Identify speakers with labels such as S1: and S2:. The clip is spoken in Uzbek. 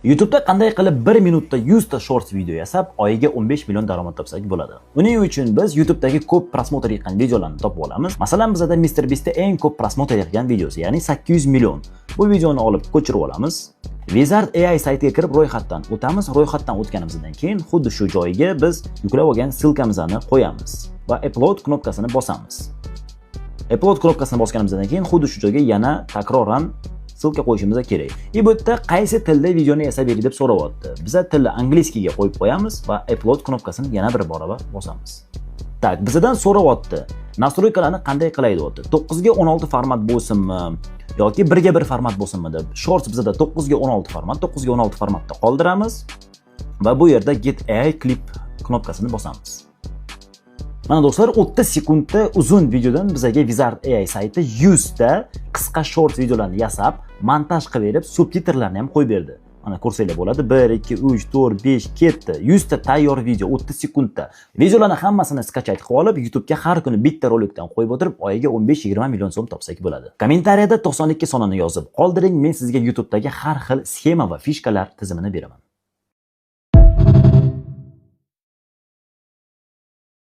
S1: YouTube'da qanday qilib 1 minutda 100 ta shorts video yasab, oyiga 15 million daromad topsak bo'ladi. Uning uchun biz YouTube'dagi ko'p prosmotr qilgan videolarni topib olamiz. Masalan, bizda MrBeast'da eng ko'p prosmotr qilgan videosi, ya'ni 800 million. Bu videoni olib ko'chirib olamiz. Wizard AI saytiga kirib ro'yxatdan o'tamiz. Ro'yxatdan o'tganimizdan keyin xuddi shu joyiga biz yuklab olgan silkamizni qo'yamiz va upload knopkasini bosamiz. Upload knopkasini bosganimizdan keyin xuddi shu joyga yana takroran silka qo'yishimiz kerak. Bu yerda qaysi tilda videoni yasab bering deb so'rayapti. Biz tilni angliyskiga qo'yib qo'yamiz va upload knopkasini yana bir bora bosamiz. Tak, bizdan so'rayapti. Nastroykalarni qanday qilay deyapti. 9 ga 16 format bo'lsinmi yoki 1 ga 1 format bo'lsinmi deb. Shorts bizda 9 ga 16 format, 9 ga 16 formatda qoldiramiz va bu yerda Get AI Clip knopkasini bosamiz. Mana do'stlar, 30 sekundda uzun videodan bizga Wizard AI sayti 100 ta qisqa short videolarni yasab, montaj qilib berib, subtitrlarni ham qo'yib berdi. Mana ko'rsanglar bo'ladi. 1 2 3 4 5 ketdi. 100 ta tayyor video 30 sekundda. Videolarni hammasini skachat qilib olib, YouTube'ga har kuni bitta rolikdan qo'yib o'tirib, oyiga 15-20 million so'm topsak bo'ladi. Kommentariyada 92 sonini yozib qoldiring, men sizga YouTube'dagi har xil sxema va fishkalar tizimini beraman.